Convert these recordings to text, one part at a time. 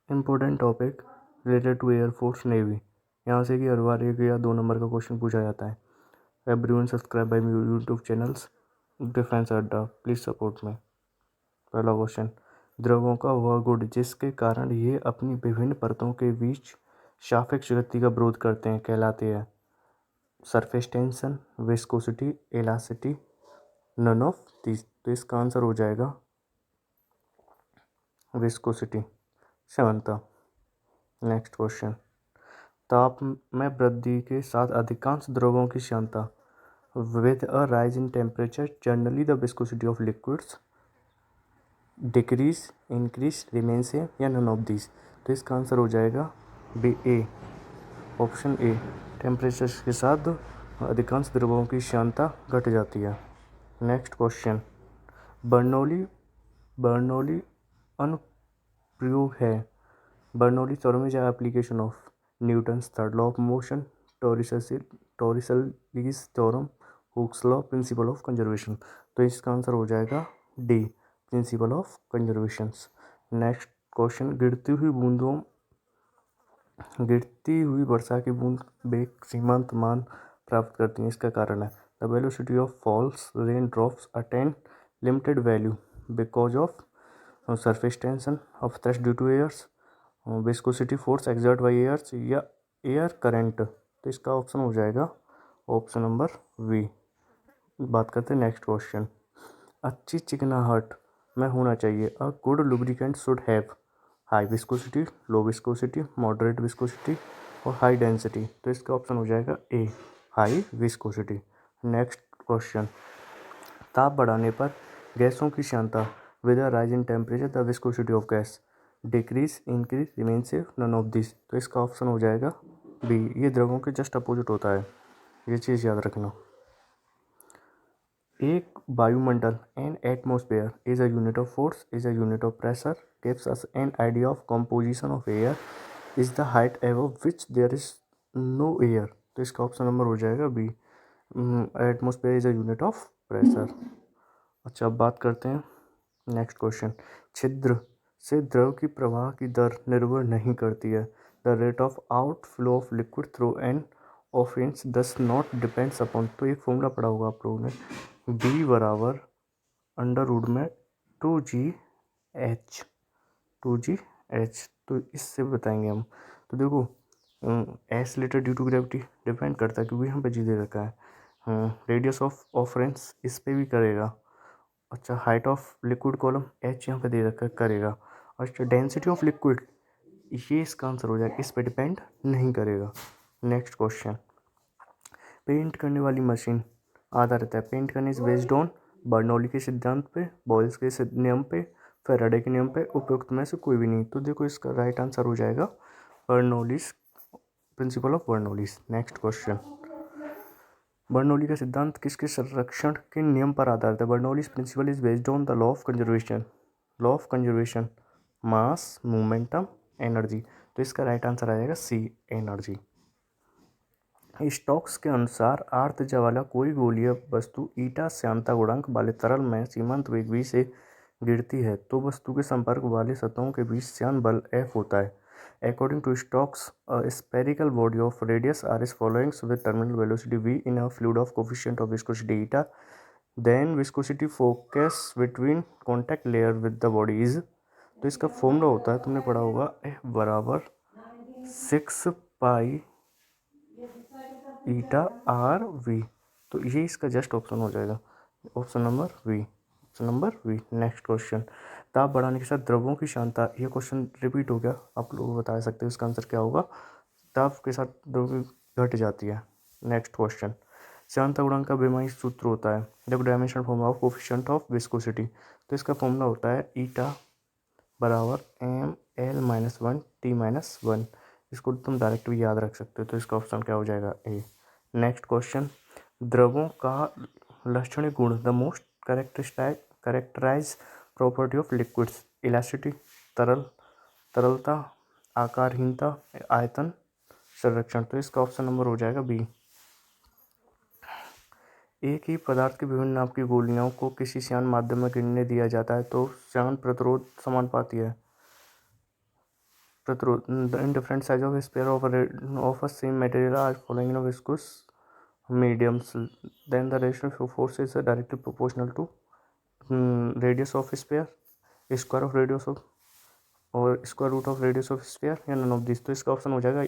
Important topic related to air force navy. यहाँ से कि हर बार 1 या 2 नंबर का क्वेश्चन पूछा जाता है। Everyone subscribe by YouTube channels defence Adda, please support में। पहला क्वेश्चन, द्रवों का वह गुण जिसके कारण ये अपनी विभिन्न परतों के बीच सापेक्ष गति का विरोध करते हैं कहलाते हैं surface tension, viscosity, elasticity, none of this. तो इसका आंसर हो जाएगा विस्कोसिटी, क्षमता। नेक्स्ट क्वेश्चन, ताप में वृद्धि के साथ अधिकांश द्रवों की क्षमता with a rise in temperature generally the viscosity of liquids decrease, increase, remain same या नन ऑफ दिस। तो इसका आंसर हो जाएगा B, A, option A. Temperature के साथ अधिकांश द्रवों की क्षमता घट जाती है। नेक्स्ट क्वेश्चन, बर्नौली बर्नौली अनुप्रयोग है। Bernoulli theorem is application of Newton's third law of motion, Torricelli's theorem, Hooke's law, principle of conservation. तो इसका आंसर हो जाएगा D, principle of conservation. Next question, गिरती हुई वर्षा की बूंद बेग सीमांत मान प्राप्त करती हैं, इसका कारण है the velocity of falls rain drops attain limited value because of surface tension of thrust due to airs, viscosity force exert by airs या एयर करंट। तो इसका ऑप्शन हो जाएगा ऑप्शन नंबर वी। बात करते हैं नेक्स्ट क्वेश्चन, अच्छी चिकनाहट में होना चाहिए a good lubricant should have high viscosity, low viscosity, moderate viscosity और हाई डेंसिटी। तो इसका ऑप्शन हो जाएगा A, high viscosity. Next question, ताप बढ़ाने पर गैसों की क्षमता with a rise in temperature the viscosity of gas decrease, increase, remain same, none of this. तो इसका ऑप्शन हो जाएगा बी, ये द्रवों के जस्ट अपोजिट होता है, ये चीज़ याद रखना। एक वायुमंडल an atmosphere is a unit of force, is a unit of pressure, gives us an idea of composition of air, is the height above which there is no air. तो इसका option number हो जाएगा B, atmosphere is a unit of pressure. अच्छा, अब बात करते हैं next question, छिद्र से द्रव की प्रवाह की दर निर्भर नहीं करती है the rate of outflow of liquid through an of inch दस नॉट डिपेंड्स अपॉन। तो एक फॉर्मूला पढ़ा होगा आप लोगों ने, बी बराबर अंडर रूट में 2GH, 2GH। तो इससे बताएंगे हम। तो देखो as litre due to gravity depend करता है क्योंकि यहाँ पे जी दे रखा है। रेडियस ऑफ ऑफरेंस इस पे भी करेगा। अच्छा, height of liquid column H यहाँ पे दे रखा करेगा। अच्छा, डेंसिटी ऑफ लिक्विड, ये इसका आंसर हो जाएगा, इस पे डिपेंड नहीं करेगा। नेक्स्ट क्वेश्चन, पेंट करने वाली मशीन आधारित है, पेंट करने इज बेस्ड ऑन बर्नौली के सिद्धांत पे, बॉयल्स के नियम पे, फैराडे के नियम पे, उपयुक्त में से कोई भी नहीं। तो देखो इसका राइट आंसर हो जाएगा Bernoulli's, principle of Bernoulli's. Next question, Bernoulli का सिद्धांत किसके संरक्षण के नियम पर आधारित है। Bernoulli's principle is based on the law of conservation, law of conservation, mass, momentum, energy. तो इसका राइट आंसर आ जाएगा सी, एनर्जी। स्टोक्स के अनुसार आर्तजा वाला कोई गोलीय वस्तु ईटा श्यानता गुणांक वाले तरल में सीमांत वेग v से गिरती है तो वस्तु के संपर्क वाले सतहों के बीच श्यान बल F होता है। According to Stokes, a spherical body of radius r is following with terminal velocity v in a fluid of coefficient of viscosity eta, then viscosity focus between contact layer with the body is। तो इसका formula होता है, तुमने पढ़ा होगा, F बराबर 6 पाई ईटा are V. तो ये इसका जस्ट ऑप्शन हो जाएगा, option number B, option number B. Next question, ताप बढ़ाने के साथ द्रवों की क्षमता, ये क्वेश्चन रिपीट हो गया, आप लोग बता सकते हो इसका आंसर क्या होगा। ताप के साथ द्रव की घट जाती है। नेक्स्ट क्वेश्चन, श्यानता गुणांक का बेमानी सूत्र होता है जब dimensional formula of coefficient of viscosity. तो इसका फॉर्मूला होता है ईटा बराबर ML-1 T-1। इसको तुम डायरेक्ट भी याद रख सकते हो। तो इसका ऑप्शन क्या हो जाएगा, ए। नेक्स्ट क्वेश्चन, द्रवों का लक्षणिक गुण the most characterize property of liquids, elasticity, तरलता, आकारहीनता, आयतन, संरक्षण। तो इसका ऑप्शन नंबर हो जाएगा बी। एक ही पदार्थ के विभिन्न नाप की गोलियों को किसी श्यान माध्यम में गिरने दिया जाता है तो श्यान प्रतिरोध समानुपाती है। प्रतिरोध in different size of sphere of a same material are following in viscous mediums, then the ratio of force is directly proportional to radius of sphere, square of radius of और square root of radius of sphere या none of this. तो इसका option हो जाएगा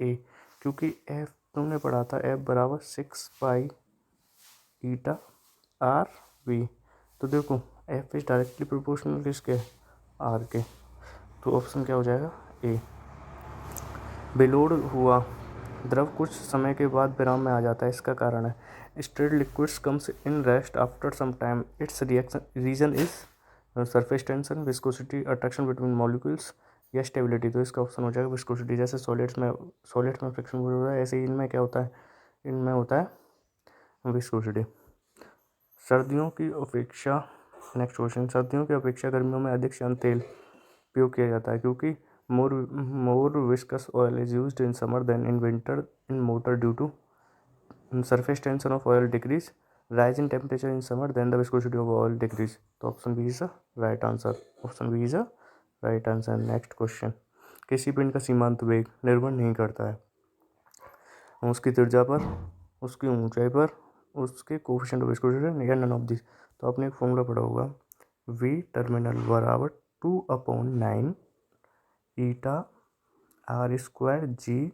ए, क्योंकि F तुमने पढ़ा था एफ बराबर 6 ईटा आर वी। तो देखो एफ इज डायरेक्टली प्रोपोर्शनल किसके, आर के। तो ऑप्शन क्या हो जाएगा ए। बेलोड हुआ द्रव कुछ समय के बाद विराम में आ जाता है, इसका कारण है stirred liquids comes in rest after some time, its reaction reason is surface tension, viscosity, attraction between molecules या स्टेबिलिटी। तो इसका ऑप्शन हो जाएगा विस्कोसिटी। जैसे सॉलिड्स में फ्रिक्शन हो रहा है, ऐसे ही इनमें क्या होता है, इनमें होता है विस्कोसिटी। सर्दियों की अपेक्षा, नेक्स्ट क्वेश्चन, सर्दियों की अपेक्षा गर्मियों में अधिक श्यान तेल उपयोग किया जाता है क्योंकि more viscous oil is used in summer than in winter in motor due to surface tension of oil decrease, rise in temperature in summer, then the viscosity of oil decrease. तो option B is the right answer, option B is the right answer. Next question, किसी पिंड का सीमांत वेग निर्भर नहीं करता है उसकी त्रिज्या पर, उसकी ऊंचाई पर, उसके कोफिशिएंट ऑफ विस्कोसिटी या नन ऑफ दिस। तो आपने एक फॉर्मूला पढ़ा होगा, वी टर्मिनल बराबर 2/9 eta R square g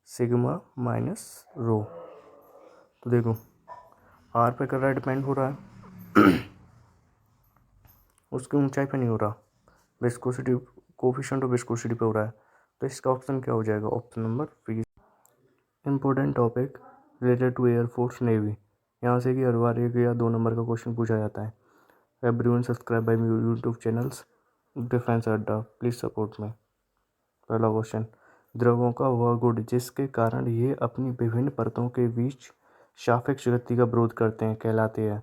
sigma minus rho. तो देखो आर पे कर रहा है, डिपेंड हो रहा है उसकी ऊंचाई पे नहीं हो रहा, विस्कोसिटी कोफिशिएंट ऑफ विस्कोसिटी पे हो रहा है। तो इसका ऑप्शन क्या हो जाएगा, option number B. Important topic related to air force navy, यहाँ से कि हर बार 1 या 2 नंबर का क्वेश्चन पूछा जाता है। Everyone subscribe by my YouTube channels defence Adda, please support में। पहला क्वेश्चन, द्रवों का वह गुण जिसके कारण ये अपनी विभिन्न परतों के बीच सापेक्ष गति का विरोध करते हैं कहलाते हैं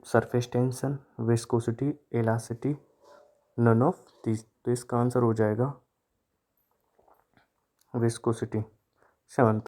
surface tension, viscosity, elasticity, none of this. तो इसका आंसर हो जाएगा विस्कोसिटी। 7th